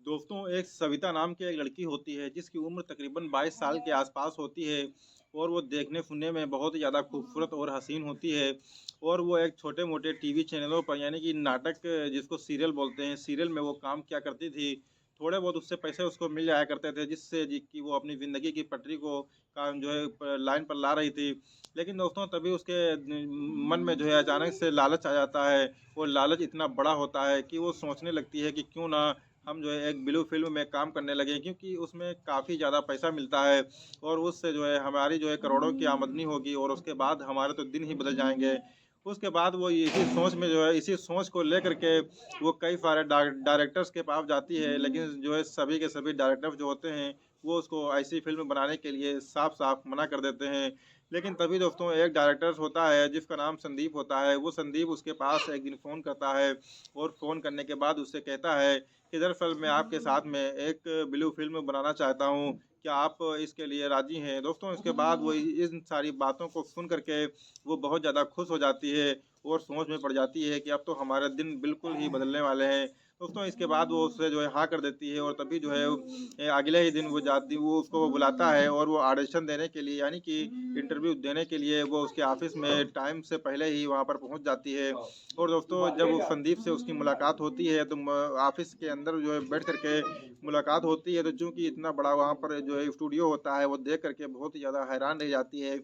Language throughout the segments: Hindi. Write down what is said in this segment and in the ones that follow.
दोस्तों, एक सविता नाम की एक लड़की होती है जिसकी उम्र तकरीबन 22 साल के आसपास होती है और वो देखने-सुनने में बहुत ही ज़्यादा खूबसूरत और हसीन होती है और वो एक छोटे-मोटे टीवी चैनलों पर यानी कि नाटक जिसको सीरियल बोलते हैं, सीरियल में वो काम किया करती थी। थोड़े बहुत उससे पैसे उसको मिल जाया करते थे जिससे जी कि वो अपनी ज़िंदगी की पटरी को काम जो है प लाइन पर ला रही थी। लेकिन दोस्तों तभी उसके मन में जो है अचानक से लालच आ जाता है और लालच इतना बड़ा होता है कि वो सोचने लगती है कि क्यों ना हम जो है एक ब्लू फ़िल्म में काम करने लगे क्योंकि उसमें काफ़ी ज़्यादा पैसा मिलता है और उससे जो है हमारी जो है करोड़ों की आमदनी होगी और उसके बाद हमारे तो दिन ही बदल जाएँगे। उसके बाद वो इसी सोच में जो है इसी सोच को लेकर के वो कई सारे डायरेक्टर्स के पास जाती है, लेकिन जो है सभी के सभी डायरेक्टर्स जो होते हैं, वो उसको ऐसी फ़िल्म बनाने के लिए साफ-साफ मना कर देते हैं। लेकिन तभी दोस्तों एक डायरेक्टर्स होता है जिसका नाम संदीप होता है, वो संदीप उसके पास एक दिन फ़ोन करता है और फ़ोन करने के बाद उससे कहता है कि दरअसल मैं आपके साथ में एक ब्लू फ़िल्म बनाना चाहता हूँ, क्या आप इसके लिए राज़ी हैं? दोस्तों इसके बाद वो इन सारी बातों को सुन कर के वो बहुत ज़्यादा खुश हो जाती है और सोच में पड़ जाती है कि अब तो हमारे दिन बिल्कुल ही बदलने वाले हैं। दोस्तों इसके बाद वो उससे जो है हाँ कर देती है और तभी जो है अगले ही दिन वो उसको बुलाता है और वो ऑडिशन देने के लिए यानी कि इंटरव्यू देने के लिए वो उसके ऑफ़िस में टाइम से पहले ही वहाँ पर पहुँच जाती है। और दोस्तों जब वो संदीप से उसकी मुलाकात होती है तो ऑफिस के अंदर जो है बैठ करके मुलाकात होती है तो चूंकि इतना बड़ा वहाँ पर जो है स्टूडियो होता है वो देख करके बहुत ही ज़्यादा हैरान रह जाती है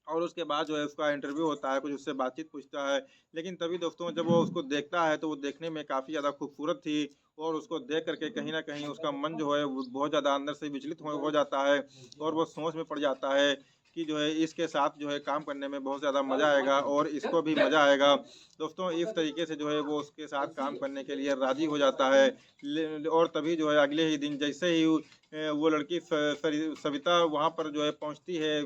और उसके बाद जो है उसका इंटरव्यू होता है, कुछ उससे बातचीत पूछता है। लेकिन तभी दोस्तों जब वो उसको देखता है तो वो देखने में काफ़ी ज़्यादा खूबसूरत थी और उसको देख कर के कहीं न कहीं उसका मन जो है वो बहुत ज़्यादा अंदर से विचलित हो जाता है और वो सोच में पड़ जाता है कि जो है इसके साथ जो है काम करने में बहुत ज़्यादा मज़ा आएगा और इसको भी मज़ा आएगा। दोस्तों इस तरीके से जो है वो उसके साथ काम करने के लिए राज़ी हो जाता है। ले और तभी जो है अगले ही दिन जैसे ही वो लड़की सविता वहाँ पर जो है पहुँचती है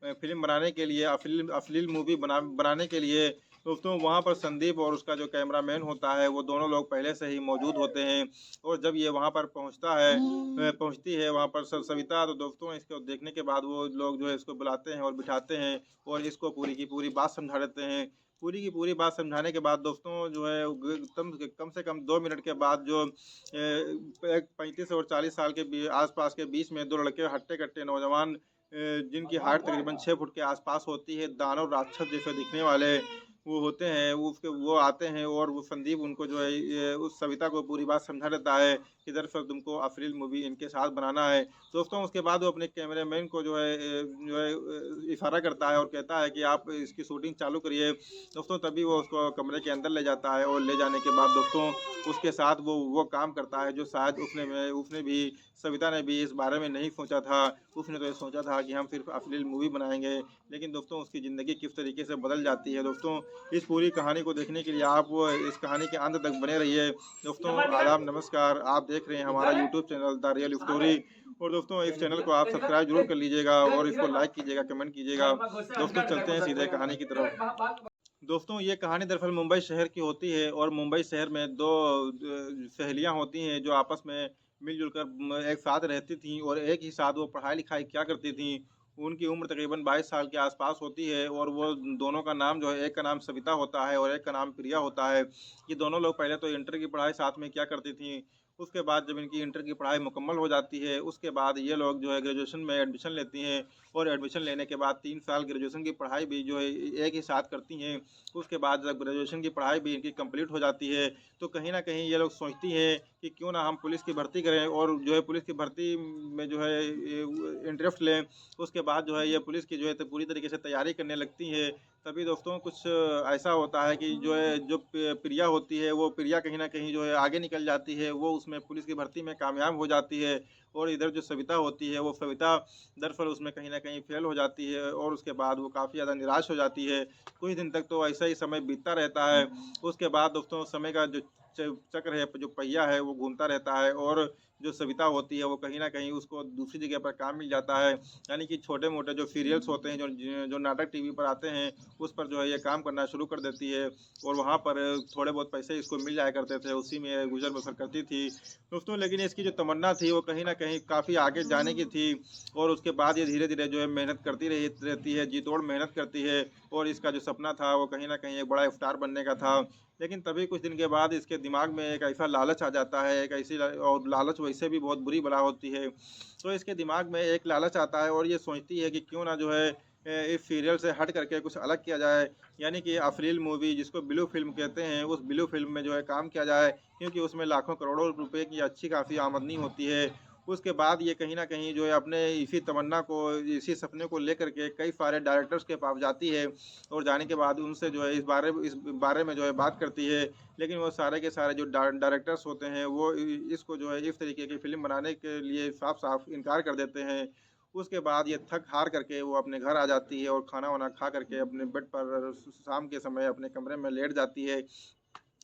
फ़िल्म बनाने के लिए अश्लील मूवी बनाने के लिए दोस्तों वहाँ पर संदीप और उसका जो कैमरामैन होता है, वो दोनों लोग पहले से ही मौजूद होते हैं और जब ये वहाँ पर पहुँचती है वहाँ पर सविता तो दोस्तों इसको देखने के बाद वो लोग जो है इसको बुलाते हैं और बिठाते हैं और इसको पूरी की पूरी बात समझा देते हैं। पूरी की पूरी बात समझाने के बाद दोस्तों जो है कम से कम 2 मिनट के बाद जो एक 35 और 40 साल के आस-पास के बीच में 2 लड़के हट्टे-कट्टे नौजवान जिनकी हाइट तकरीबन 6 फुट के आस-पास होती है, दानव राक्षस जैसे दिखने वाले वो होते हैं, वो आते हैं और वो संदीप उनको जो है उस सविता को पूरी बात समझा देता है कि दरअसल तुमको अश्लील मूवी इनके साथ बनाना है। दोस्तों उसके बाद वो अपने कैमरामैन को इशारा करता है और कहता है कि आप इसकी शूटिंग चालू करिए। दोस्तों तभी वो उसको कमरे के अंदर ले जाता है और ले जाने के बाद दोस्तों उसके साथ वो काम करता है जो शायद उसने भी सविता ने भी इस बारे में नहीं सोचा था। उसने तो ये सोचा था कि हम सिर्फ़ अश्लील मूवी बनाएँगे, लेकिन दोस्तों उसकी ज़िंदगी किस तरीके से बदल जाती है। दोस्तों इस पूरी कहानी को देखने के लिए आप इस कहानी के अंत तक बने रहिए। दोस्तों आदाब नमस्कार, आप देख रहे हैं हमारा YouTube channel the real story और दोस्तों इस चैनल को आप सब्सक्राइब ज़रूर कर लीजिएगा और इसको लाइक कीजिएगा, कमेंट कीजिएगा। दोस्तों चलते हैं सीधे कहानी की तरफ। दोस्तों ये कहानी दरअसल मुंबई शहर की होती है और मुंबई शहर में 2 सहेलियाँ होती हैं जो आपस में मिल-जुल कर एक साथ रहती थीं और एक ही साथ वो पढ़ाई-लिखाई किया करती थीं। उनकी उम्र तकरीबन 22 साल के आस-पास होती है और वो दोनों का नाम जो है एक का नाम सविता होता है और एक का नाम प्रिया होता है। ये दोनों लोग पहले तो इंटर की पढ़ाई साथ में किया करती थीं। उसके बाद जब इनकी इंटर की पढ़ाई मुकम्मल हो जाती है, उसके बाद ये लोग जो है ग्रेजुएशन में एडमिशन लेती हैं और एडमिशन लेने के बाद 3 साल ग्रेजुएशन की पढ़ाई भी जो है एक ही साथ करती हैं। उसके बाद जब ग्रेजुएशन की पढ़ाई भी इनकी कंप्लीट हो जाती है, तो कहीं न कहीं ये लोग सोचती हैं कि क्यों ना हम पुलिस की भर्ती करें और जो है पुलिस की भर्ती में जो है इंटरेस्ट लें। उसके बाद जो है ये पुलिस की जो है तो पूरी तरीके से तैयारी करने लगती हैं। तभी दोस्तों कुछ ऐसा होता है कि जो प्रिया होती है, वो प्रिया कहीं न कहीं जो है आगे निकल जाती है, वो उसमें पुलिस की भर्ती में कामयाब हो जाती है और इधर जो सविता होती है, वो सविता दरअसल उसमें कहीं न कहीं फ़ेल हो जाती है और उसके बाद वो काफ़ी ज़्यादा निराश हो जाती है। कुछ दिन तक तो ऐसा ही समय बीतता रहता है। उसके बाद दोस्तों समय का जो चक्र है, जो पहिया है वो घूमता रहता है और जो सविता होती है वो कहीं न कहीं उसको दूसरी जगह पर काम मिल जाता है। यानी कि छोटे-मोटे जो सीरियल्स होते हैं, जो नाटक टीवी पर आते हैं, उस पर जो है ये काम करना शुरू कर देती है और वहाँ पर थोड़े बहुत पैसे इसको मिल जाया करते थे, उसी में गुज़र-बसर करती थी। दोस्तों लेकिन इसकी जो तमन्ना थी वो कहीं न कहीं काफ़ी आगे जाने की थी और उसके बाद ये धीरे-धीरे जो है मेहनत करती रहती है, जी-तोड़ मेहनत करती है और इसका जो सपना था वो कहीं न कहीं एक बड़ा स्टार बनने का था। लेकिन तभी कुछ दिन के बाद इसके दिमाग में एक ऐसा लालच आ जाता है, एक ऐसी और लालच वैसे भी बहुत बुरी बला होती है। तो इसके दिमाग में एक लालच आता है और ये सोचती है कि क्यों ना जो है इस सीरियल से हट करके कुछ अलग किया जाए, यानी कि अश्लील मूवी जिसको ब्लू फ़िल्म कहते हैं, उस ब्लू फ़िल्म में जो है काम किया जाए, क्योंकि उसमें लाखों करोड़ों रुपए की अच्छी खासी आमदनी होती है। उसके बाद ये कहीं न कहीं जो है अपने इसी तमन्ना को, इसी सपने को लेकर के कई सारे डायरेक्टर्स के पास जाती है और जाने के बाद उनसे जो है इस बारे में जो है बात करती है। लेकिन वो सारे के सारे जो डायरेक्टर्स होते हैं वो इसको जो है इस तरीके की फ़िल्म बनाने के लिए साफ-साफ इनकार कर देते हैं। उसके बाद ये थक हार करके वो अपने घर आ जाती है और खाना-वाना खा करके अपने बेड पर शाम के समय अपने कमरे में लेट जाती है।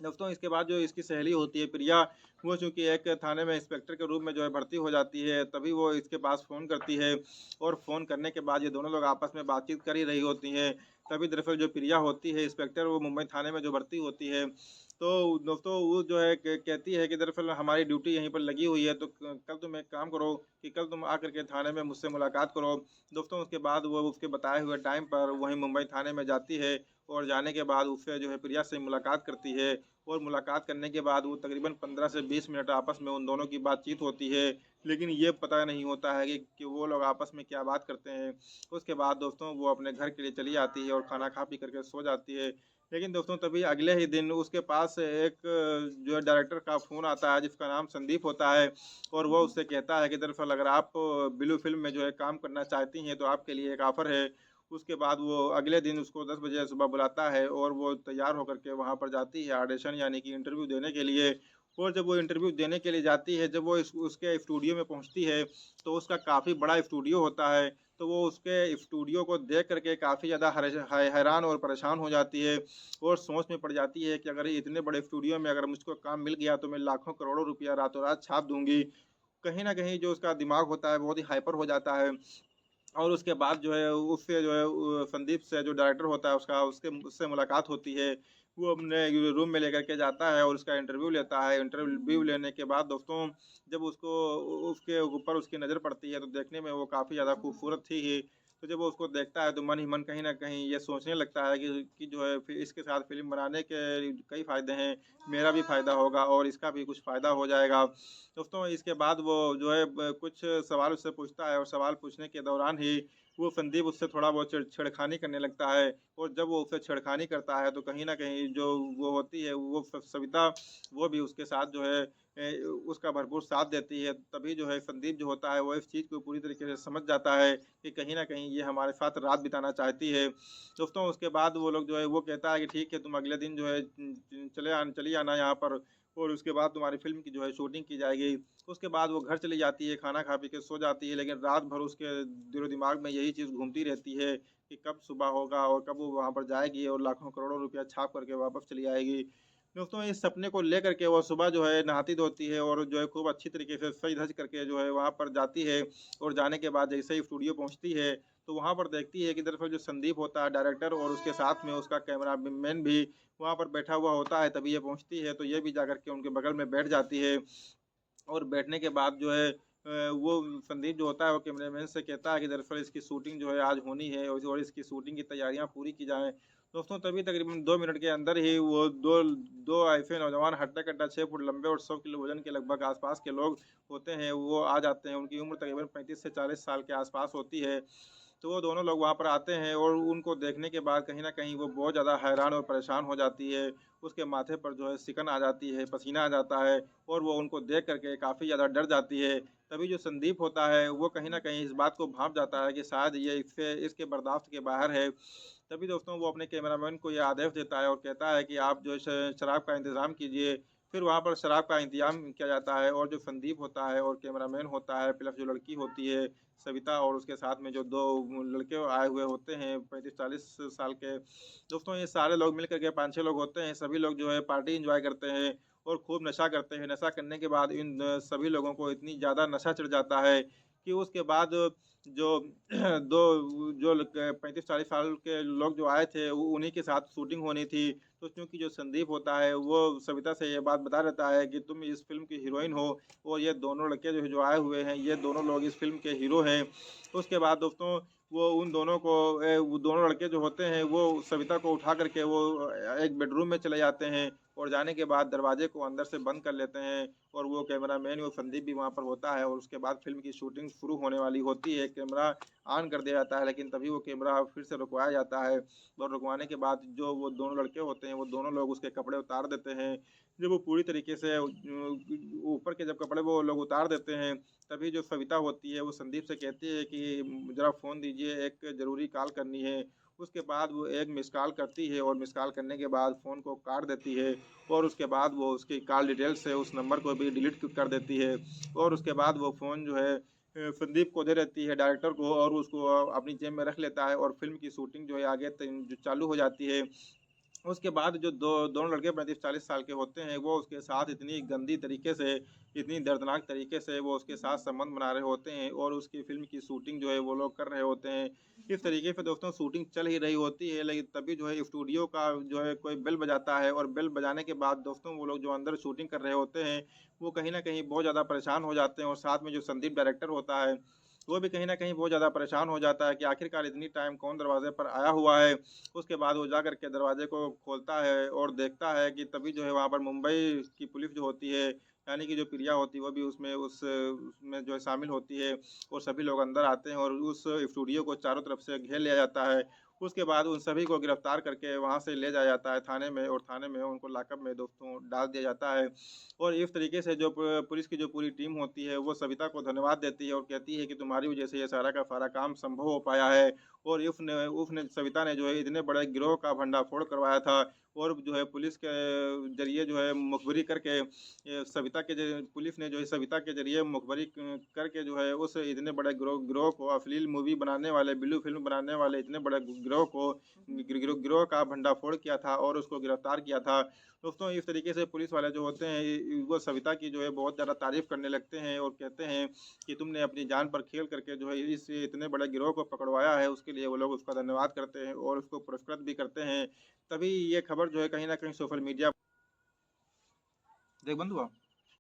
दोस्तों इसके बाद जो इसकी सहेली होती है प्रिया, वो चूँकि एक थाने में इंस्पेक्टर के रूप में जो है भर्ती हो जाती है, तभी वो इसके पास फ़ोन करती है और फ़ोन करने के बाद ये दोनों लोग आपस में बातचीत कर ही रही होती हैं। तभी दरअसल जो प्रिया होती है इंस्पेक्टर, वो मुंबई थाने में जो भर्ती होती है, तो दोस्तों वो जो है कहती है कि दरअसल हमारी ड्यूटी यहीं पर लगी हुई है, तो कल तुम एक काम करो कि कल तुम आकर के थाने में मुझसे मुलाकात करो। दोस्तों उसके बाद वो उसके बताए हुए टाइम पर वहीं मुंबई थाने में जाती है और जाने के बाद उससे जो है प्रिया से मुलाकात करती है और मुलाकात करने के बाद वो तकरीबन 15 से 20 मिनट आपस में उन दोनों की बातचीत होती है। लेकिन ये पता नहीं होता है कि वो लोग आपस में क्या बात करते हैं। उसके बाद दोस्तों वो अपने घर के लिए चली आती है और खाना खा पी करके सो जाती है। लेकिन दोस्तों तभी अगले ही दिन उसके पास एक जो है डायरेक्टर का फ़ोन आता है जिसका नाम संदीप होता है और वो उससे कहता है कि दरअसल अगर आप ब्लू फ़िल्म में जो है काम करना चाहती हैं तो आपके लिए एक ऑफ़र है। उसके बाद वो अगले दिन उसको 10 बजे सुबह बुलाता है और वो तैयार होकर के वहाँ पर जाती है ऑडिशन यानी कि इंटरव्यू देने के लिए। और जब वो इंटरव्यू देने के लिए जाती है, जब वो इस उसके स्टूडियो में पहुँचती है, तो उसका काफ़ी बड़ा स्टूडियो होता है। तो वो उसके स्टूडियो को देख कर के काफ़ी ज़्यादा हैरान और परेशान हो जाती है और सोच में पड़ जाती है कि अगर ये इतने बड़े स्टूडियो में अगर मुझको काम मिल गया तो मैं लाखों करोड़ों रुपया रातों-रात छाप दूँगी। कहीं न कहीं जो उसका दिमाग होता है बहुत ही हाइपर हो जाता है। और उसके बाद जो है उससे जो है संदीप से जो डायरेक्टर होता है उसका उसके उससे मुलाकात होती है। वो अपने रूम में लेकर के जाता है और उसका इंटरव्यू लेता है। इंटरव्यू लेने के बाद दोस्तों जब उसको उसके ऊपर उसकी नज़र पड़ती है तो देखने में वो काफ़ी ज़्यादा खूबसूरत थी ही। तो जब वो उसको देखता है तो मन ही मन कहीं न कहीं ये सोचने लगता है कि जो है फिर इसके साथ फ़िल्म बनाने के कई फ़ायदे हैं। मेरा भी फ़ायदा होगा और इसका भी कुछ फ़ायदा हो जाएगा। दोस्तों इसके बाद वो जो है कुछ सवाल उससे पूछता है और सवाल पूछने के दौरान ही वो संदीप उससे थोड़ा बहुत छेड़खानी करने लगता है और जब वो उससे छेड़खानी करता है तो कहीं न कहीं जो वो होती है वो सविता वो भी उसके साथ जो है उसका भरपूर साथ देती है। तभी जो है संदीप जो होता है वो इस चीज़ को पूरी तरीके से समझ जाता है कि कहीं न कहीं ये हमारे साथ रात बिताना चाहती है। दोस्तों उसके बाद वो लोग जो है वो कहता है कि ठीक है तुम अगले दिन जो है चली आना यहाँ पर और उसके बाद तुम्हारी फ़िल्म की जो है शूटिंग की जाएगी। उसके बाद वो घर चली जाती है, खाना खा पी के सो जाती है, लेकिन रात भर उसके दिलो-दिमाग में यही चीज़ घूमती रहती है कि कब सुबह होगा और कब वो वहाँ पर जाएगी और लाखों करोड़ों रुपया छाप करके वापस चली आएगी। दोस्तों इस सपने को लेकर के वो सुबह जो है नहाती-धोती है और जो है खूब अच्छी तरीके से सज-धज करके जो है वहाँ पर जाती है और जाने के बाद जैसे ही स्टूडियो पहुँचती है, तो वहाँ पर देखती है कि दरअसल जो संदीप होता है डायरेक्टर और उसके साथ में उसका कैमरामैन भी वहाँ पर बैठा हुआ होता है। तभी ये पहुँचती है, तो ये भी जाकर के उनके बगल में बैठ जाती है और बैठने के बाद जो है वो संदीप जो होता है वो कैमरामैन से कहता है कि दरअसल इसकी शूटिंग जो है आज होनी है और इसकी शूटिंग की तैयारियाँ पूरी की जाएँ। दोस्तों तभी तकरीबन 2 मिनट के अंदर ही वो 2 ऐसे नौजवान हट्टा-कट्टा 6 फुट लंबे और 100 किलो वज़न के लगभग आस-पास के लोग होते हैं, वो आ जाते हैं। उनकी उम्र तकरीबन 35 से 40 साल के आस-पास होती है। तो वो दोनों लोग वहाँ पर आते हैं और उनको देखने के बाद कहीं न कहीं वो बहुत ज़्यादा हैरान और परेशान हो जाती है। उसके माथे पर जो है सिकन आ जाती है, पसीना आ जाता है और वो उनको देख कर के काफ़ी ज़्यादा डर जाती है। तभी जो संदीप होता है, वो कहीं न कहीं इस बात को भाँप जाता है कि शायद ये इसके बर्दाश्त के बाहर है। तभी दोस्तों वो अपने कैमरामैन को ये आदेश देता है और कहता है कि आप जो है शराब का इंतज़ाम कीजिए। फिर वहाँ पर शराब का इंतज़ाम किया जाता है और जो संदीप होता है और कैमरामैन होता है प्लस जो लड़की होती है सविता और उसके साथ में जो 2 लड़के आए हुए होते हैं 35-40 साल के। दोस्तों ये सारे लोग मिल कर के 5-6 लोग होते हैं, सभी लोग जो है पार्टी एन्जॉय करते हैं और खूब नशा करते हैं। नशा करने के बाद इन सभी लोगों को इतनी ज़्यादा नशा चढ़ जाता है कि उसके बाद जो 2 जो 35-40 साल के लोग जो आए थे, वो उन्हीं के साथ शूटिंग होनी थी। तो चूँकि जो संदीप होता है, वो सविता से ये बात बता देता है कि तुम इस फ़िल्म की हीरोइन हो और ये दोनों लड़के जो आए हुए हैं, ये दोनों लोग इस फ़िल्म के हीरो हैं। उसके बाद दोस्तों वो उन दोनों को वो दोनों लड़के जो होते हैं, वो सविता को उठा कर के वो एक बेडरूम में चले जाते हैं और जाने के बाद दरवाजे को अंदर से बंद कर लेते हैं और वो कैमरामैन वो संदीप भी वहाँ पर होता है और उसके बाद फ़िल्म की शूटिंग शुरू होने वाली होती है। कैमरा ऑन कर दिया जाता है, लेकिन तभी वो कैमरा फिर से रुकवाया जाता है और रुकवाने के बाद जो वो दोनों लड़के होते हैं, वो दोनों लोग उसके कपड़े उतार देते हैं। जब वो पूरी तरीके से ऊपर के जब कपड़े वो लोग उतार देते हैं, तभी जो सविता होती है, वो संदीप से कहती है कि ज़रा फ़ोन दीजिए, एक ज़रूरी कॉल करनी है। उसके बाद वो एक मिस्ड कॉल करती है और मिस्ड कॉल करने के बाद फ़ोन को काट देती है और उसके बाद वो उसकी कॉल डिटेल्स से उस नंबर को भी डिलीट कर देती है और उसके बाद वो फ़ोन जो है संदीप को दे देती है डायरेक्टर को और उसको अपनी जेब में रख लेता है और फ़िल्म की शूटिंग जो है आगे जो चालू हो जाती है। उसके बाद जो दोनों लड़के 35-40 साल के होते हैं, वो उसके साथ इतनी गंदी तरीके से, इतनी दर्दनाक तरीके से वो उसके साथ संबंध बना रहे होते हैं और उसकी फ़िल्म की शूटिंग जो है वो लोग कर रहे होते हैं। इस तरीके से दोस्तों शूटिंग चल ही रही होती है, लेकिन तभी जो है स्टूडियो का जो है कोई बेल बजाता है और बेल बजाने के बाद दोस्तों वो लोग जो अंदर शूटिंग कर रहे होते हैं, वो कहीं न कहीं बहुत ज़्यादा परेशान हो जाते हैं और साथ में जो संदीप डायरेक्टर होता है, वो भी कहीं न कहीं बहुत ज़्यादा परेशान हो जाता है कि आखिरकार इतनी टाइम कौन दरवाज़े पर आया हुआ है। उसके बाद वो जा कर के दरवाज़े को खोलता है और देखता है कि तभी जो है वहाँ पर मुंबई की पुलिस जो होती है, यानी कि जो प्रिया होती है वो भी उसमें जो है शामिल होती है और सभी लोग अंदर आते हैं और उस स्टूडियो को चारों तरफ से घेर लिया जाता है। उसके बाद उन सभी को गिरफ्तार करके वहाँ से ले जाया जाता है थाने में और थाने में उनको लॉकअप में दोस्तों डाल दिया जाता है। और इस तरीके से जो पुलिस की जो पूरी टीम होती है, वो सविता को धन्यवाद देती है और कहती है कि तुम्हारी वजह से ये सारा का सारा काम संभव हो पाया है। और उफ़ ने सविता ने जो है इतने बड़े गिरोह का भंडाफोड़ करवाया था और जो है पुलिस के ज़रिए जो है मुखबिरी करके सविता के ज पुलिस ने जो है सविता के ज़रिए मुखबिरी करके जो है उस इतने बड़े गिरोह गिरोह को अश्लील मूवी बनाने वाले, ब्लू फ़िल्म बनाने वाले इतने बड़े गिरोह को गिरोह का भंडाफोड़ किया था और उसको गिरफ्तार किया था। दोस्तों इस तरीके से पुलिस वाले जो होते हैं, वो सविता की जो है बहुत ज़्यादा तारीफ़ करने लगते हैं और कहते हैं कि तुमने अपनी जान पर खेल करके जो है इस इतने बड़े गिरोह को पकड़वाया है, उसके लिए वो लोग उसका धन्यवाद करते हैं और उसको पुरस्कृत भी करते हैं। तभी ये खबर जो है कहीं न कहीं सोशल मीडिया देख बंधुआ?